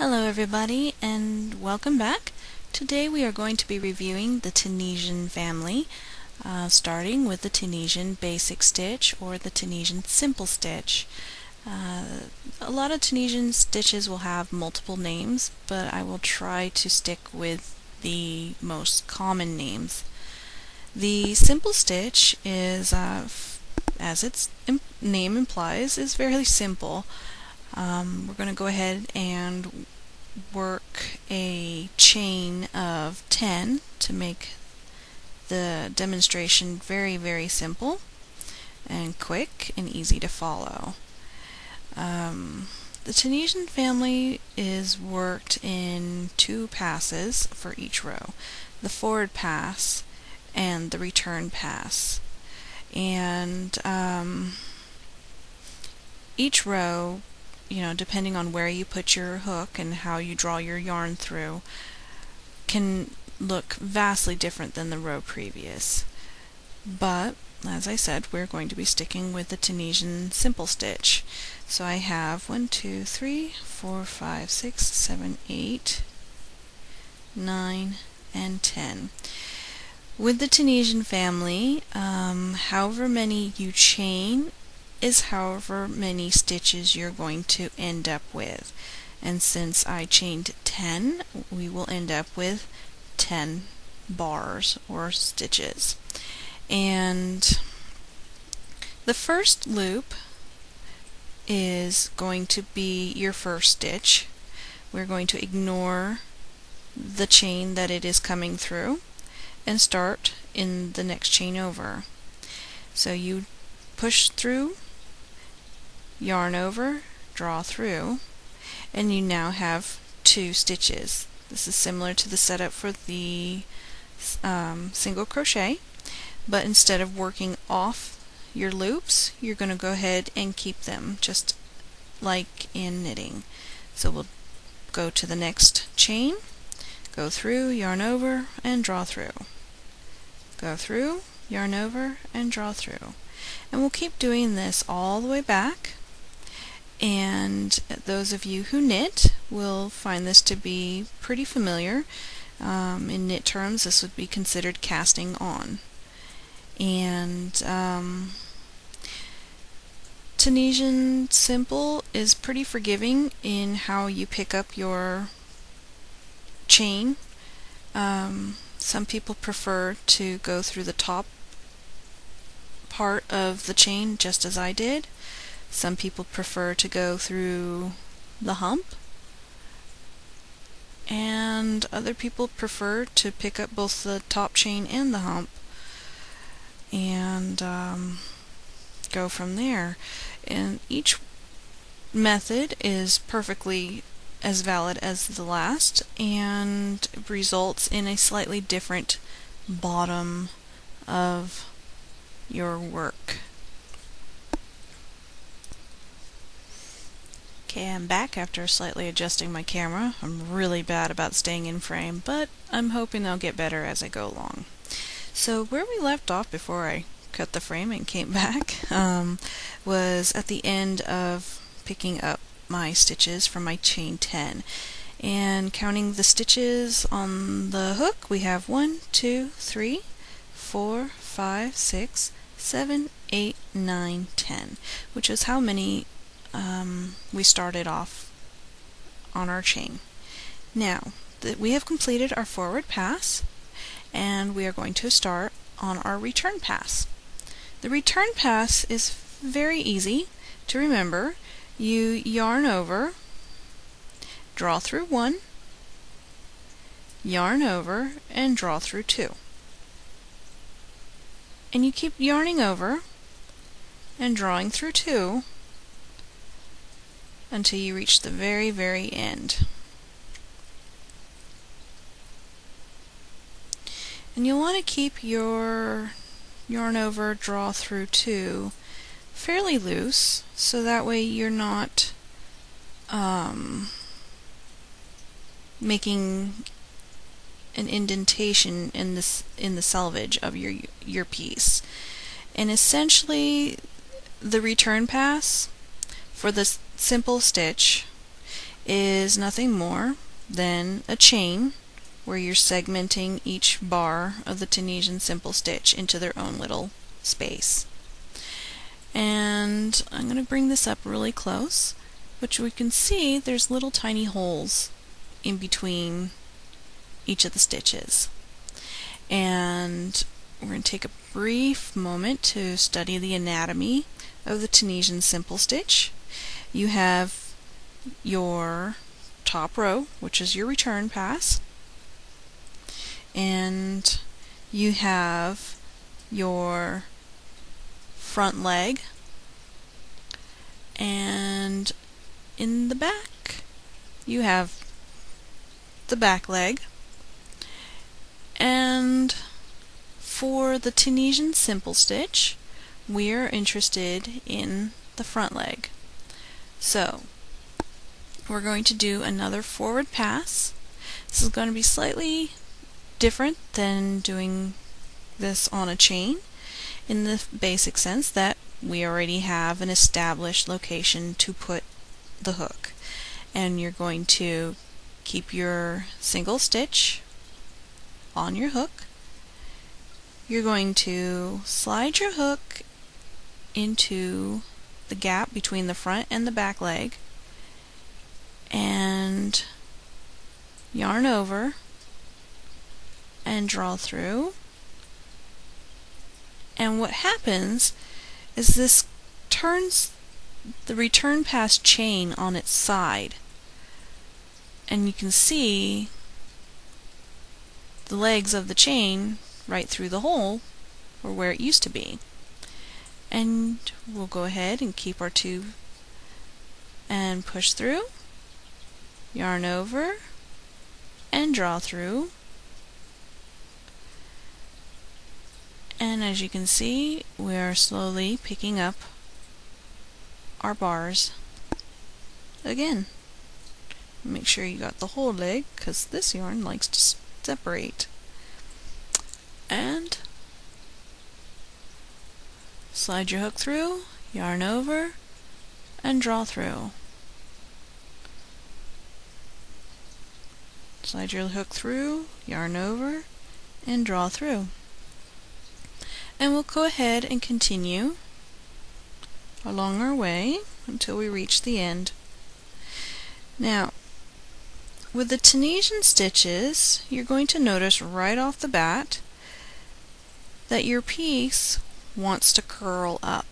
Hello everybody and welcome back. Today we are going to be reviewing the Tunisian family, starting with the Tunisian Basic Stitch or the Tunisian Simple Stitch. A lot of Tunisian stitches will have multiple names, but I will try to stick with the most common names. The Simple Stitch is, as its name implies, is very simple. We're going to go ahead and work a chain of 10 to make the demonstration very simple and quick and easy to follow. The Tunisian family is worked in 2 passes for each row, the forward pass and the return pass. And each row, depending on where you put your hook and how you draw your yarn through, can look vastly different than the row previous. But, as I said, we're going to be sticking with the Tunisian Simple Stitch. So I have 1, 2, 3, 4, 5, 6, 7, 8, 9, and 10. With the Tunisian family, however many you chain is however many stitches you're going to end up with. And since I chained 10, we will end up with 10 bars or stitches. And the first loop is going to be your first stitch. We're going to ignore the chain that it is coming through and start in the next chain over. So you push through, yarn over, draw through, and you now have 2 stitches. This is similar to the setup for the single crochet, but instead of working off your loops, you're going to go ahead and keep them just like in knitting. So we'll go to the next chain, go through, yarn over, and draw through. Go through, yarn over, and draw through. And we'll keep doing this all the way back. And those of you who knit will find this to be pretty familiar. In knit terms, this would be considered casting on. And Tunisian Simple is pretty forgiving in how you pick up your chain. Some people prefer to go through the top part of the chain just as I did. Some people prefer to go through the hump, and other people prefer to pick up both the top chain and the hump and go from there. And each method is perfectly as valid as the last and results in a slightly different bottom of your work. Okay, I'm back after slightly adjusting my camera. I'm really bad about staying in frame, but I'm hoping I'll get better as I go along. So where we left off before I cut the frame and came back was at the end of picking up my stitches from my chain 10. And counting the stitches on the hook, we have 1, 2, 3, 4, 5, 6, 7, 8, 9, 10, which is how many we started off on our chain. Now that we have completed our forward pass, and we are going to start on our return pass. The return pass is very easy to remember. You yarn over, draw through 1, yarn over, and draw through 2. And you keep yarning over and drawing through 2 until you reach the very end. And you'll want to keep your yarn over, draw through 2 fairly loose, so that way you're not making an indentation in the selvage of your piece. And essentially, the return pass for the simple stitch is nothing more than a chain where you're segmenting each bar of the Tunisian Simple Stitch into their own little space. And I'm going to bring this up really close, which we can see there's little tiny holes in between each of the stitches. And we're going to take a brief moment to study the anatomy of the Tunisian Simple Stitch. You have your top row, which is your return pass, and you have your front leg, and in the back you have the back leg. And for the Tunisian Simple Stitch, we are interested in the front leg. So we're going to do another forward pass. This is going to be slightly different than doing this on a chain in the basic sense that we already have an established location to put the hook. And you're going to keep your single stitch on your hook. You're going to slide your hook into the gap between the front and the back leg and yarn over and draw through. And what happens is this turns the return pass chain on its side, and you can see the legs of the chain right through the hole, or where it used to be. And we'll go ahead and keep our two and push through, yarn over, and draw through. And as you can see, we are slowly picking up our bars again. Make sure you got the whole leg, because this yarn likes to separate. And slide your hook through, yarn over, and draw through. Slide your hook through, yarn over, and draw through. And we'll go ahead and continue along our way until we reach the end. Now, with the Tunisian stitches, you're going to notice right off the bat that your piece wants to curl up.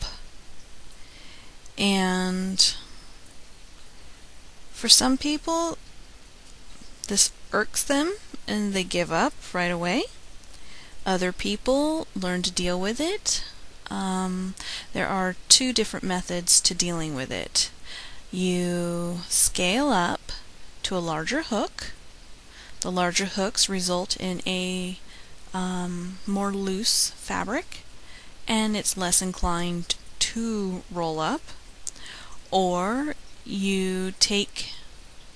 And for some people, this irks them and they give up right away. Other people learn to deal with it. There are two different methods to dealing with it. You scale up to a larger hook. The larger hooks result in a more loose fabric, and it's less inclined to roll up. Or you take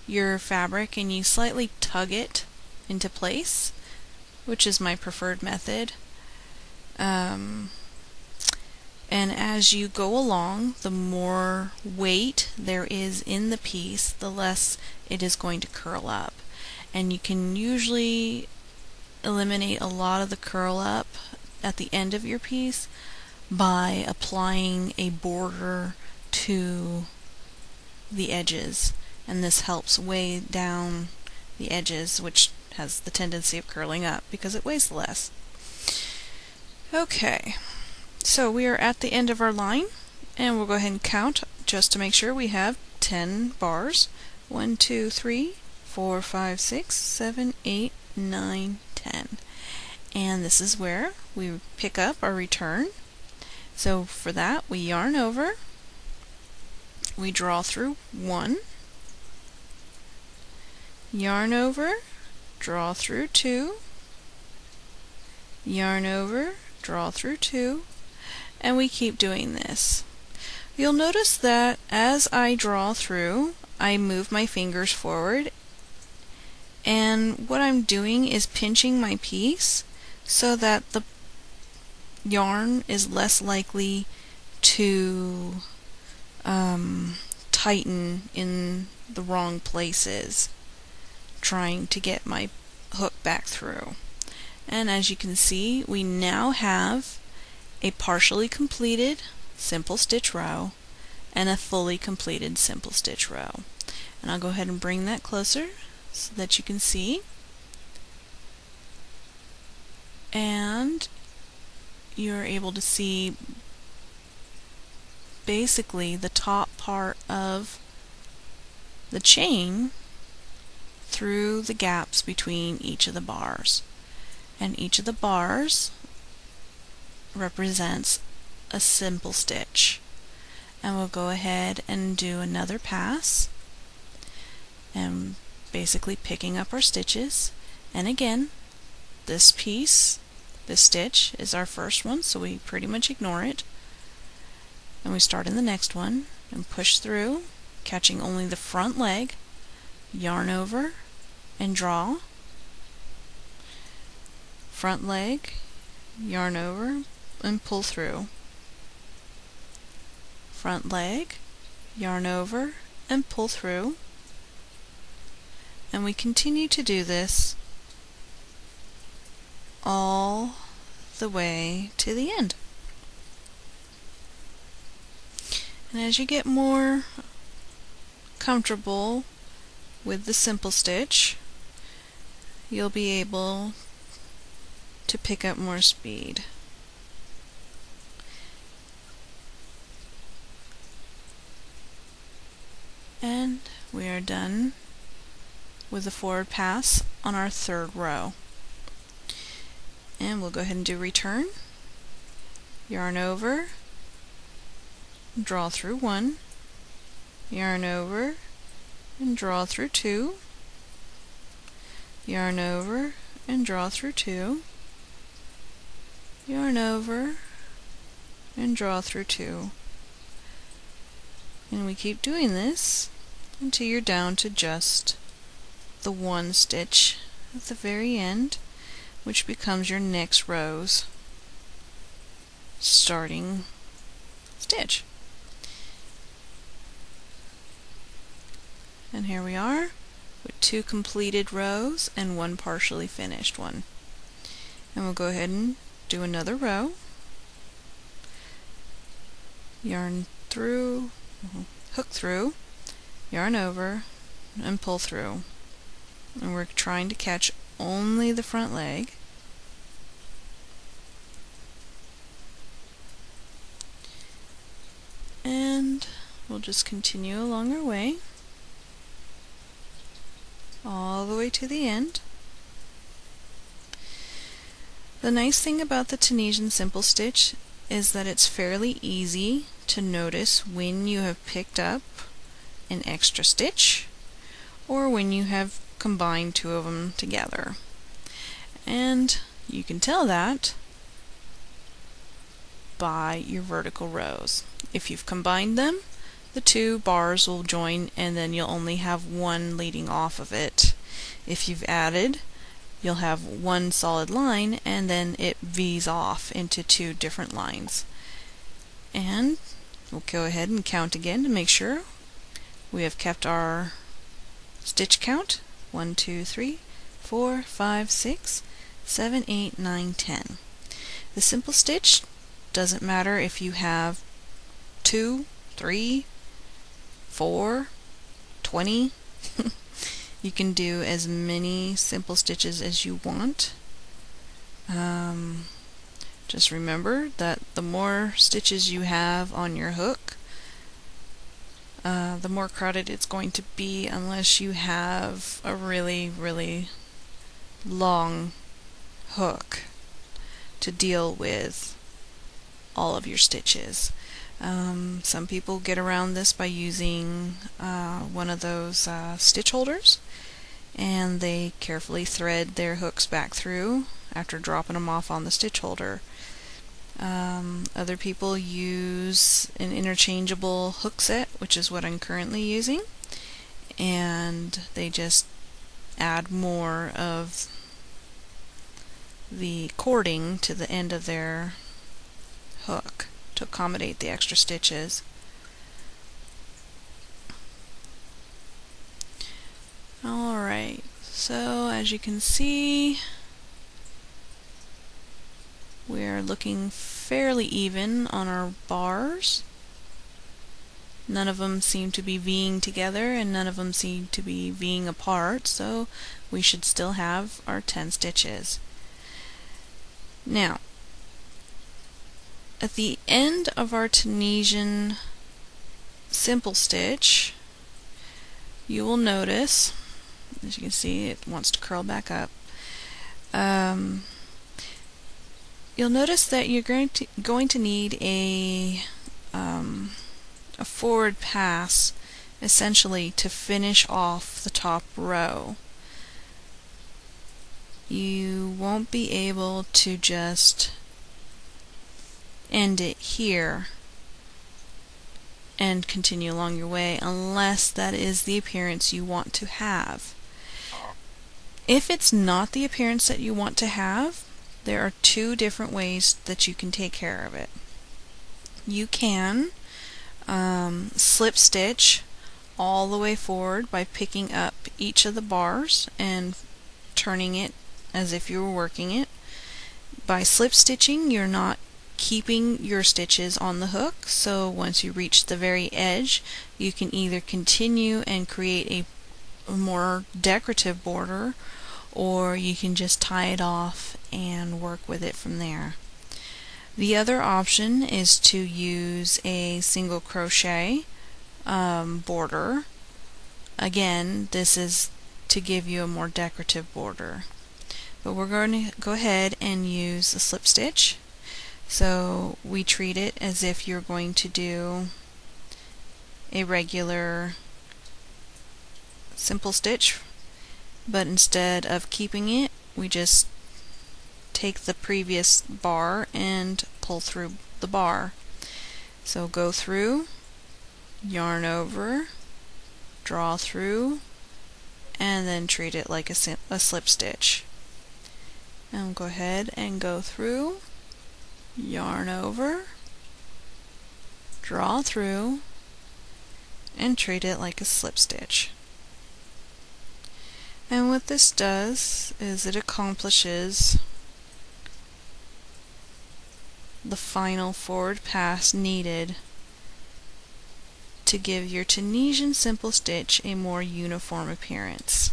your fabric and you slightly tug it into place, which is my preferred method. And as you go along, the more weight there is in the piece, the less it is going to curl up. And you can usually eliminate a lot of the curl up at the end of your piece by applying a border to the edges. And this helps weigh down the edges, which has the tendency of curling up because it weighs less. Okay, so we are at the end of our line, and we'll go ahead and count just to make sure we have 10 bars. 1, 2, 3, 4, 5, 6, 7, 8, 9, 10. And this is where we pick up our return. So for that, we yarn over, we draw through 1, yarn over, draw through 2, yarn over, draw through 2, and we keep doing this. You'll notice that as I draw through, I move my fingers forward, and what I'm doing is pinching my piece so that the yarn is less likely to tighten in the wrong places trying to get my hook back through. And as you can see, we now have a partially completed simple stitch row and a fully completed simple stitch row. And I'll go ahead and bring that closer so that you can see. And you're able to see basically the top part of the chain through the gaps between each of the bars. And each of the bars represents a simple stitch. And we'll go ahead and do another pass and basically picking up our stitches. And again, this piece, this stitch, is our first one, so we pretty much ignore it. And we start in the next one and push through, catching only the front leg, yarn over and draw, front leg, yarn over and pull through, front leg, yarn over and pull through, and we continue to do this all the way to the end. And as you get more comfortable with the simple stitch, you'll be able to pick up more speed. And we are done with the forward pass on our third row. And we'll go ahead and do return, yarn over, draw through one, yarn over and draw through two, yarn over and draw through two, yarn over and draw through two. And we keep doing this until you're down to just the one stitch at the very end, which becomes your next row's starting stitch. And here we are with two completed rows and one partially finished one. And we'll go ahead and do another row, yarn through, hook through, yarn over and pull through. And we're trying to catch only the front leg. And we'll just continue along our way all the way to the end. The nice thing about the Tunisian Simple Stitch is that it's fairly easy to notice when you have picked up an extra stitch or when you have combined two of them together. And you can tell that by your vertical rows. If you've combined them, the two bars will join and then you'll only have one leading off of it. If you've added, you'll have one solid line and then it V's off into two different lines. And we'll go ahead and count again to make sure we have kept our stitch count. 1, 2, 3, 4, 5, 6, 7, 8, 9, 10. The simple stitch doesn't matter if you have 2, 3, 4, 20. You can do as many simple stitches as you want. Just remember that the more stitches you have on your hook, the more crowded it's going to be unless you have a really, really long hook to deal with all of your stitches. Some people get around this by using one of those stitch holders, and they carefully thread their hooks back through after dropping them off on the stitch holder. Other people use an interchangeable hook set, which is what I'm currently using, and they just add more of the cording to the end of their hook to accommodate the extra stitches. Alright, so as you can see, we're looking fairly even on our bars. None of them seem to be V'ing together and none of them seem to be V'ing apart, so we should still have our 10 stitches. Now, at the end of our Tunisian Simple Stitch, you will notice, as you can see, it wants to curl back up. You'll notice that you're going to need a forward pass, essentially, to finish off the top row. You won't be able to just end it here and continue along your way unless that is the appearance you want to have. If it's not the appearance that you want to have, there are two different ways that you can take care of it. You can slip stitch all the way forward by picking up each of the bars and turning it as if you were working it. By slip stitching, you're not keeping your stitches on the hook, so once you reach the very edge, you can either continue and create a more decorative border, or you can just tie it off and work with it from there. The other option is to use a single crochet border. Again, this is to give you a more decorative border. But we're going to go ahead and use a slip stitch. So we treat it as if you're going to do a regular simple stitch, but instead of keeping it, we just take the previous bar and pull through the bar. So go through, yarn over, draw through, and then treat it like a slip stitch. And we'll go ahead and go through, yarn over, draw through, and treat it like a slip stitch. And what this does is it accomplishes the final forward pass needed to give your Tunisian Simple Stitch a more uniform appearance.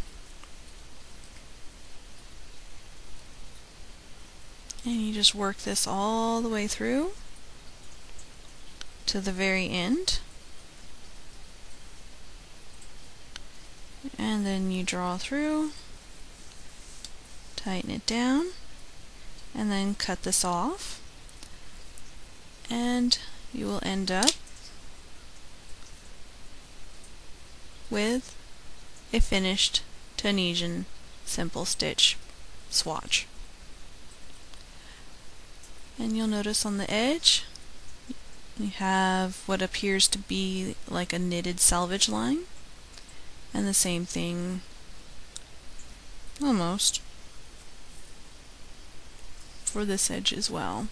And you just work this all the way through to the very end. And then you draw through, tighten it down, and then cut this off. And you will end up with a finished Tunisian Simple Stitch swatch. And you'll notice on the edge you have what appears to be like a knitted selvage line, and the same thing almost for this edge as well.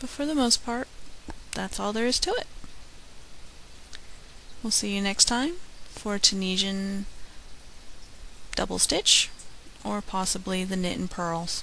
But for the most part, that's all there is to it. We'll see you next time for Tunisian double stitch, or possibly the knit and purls.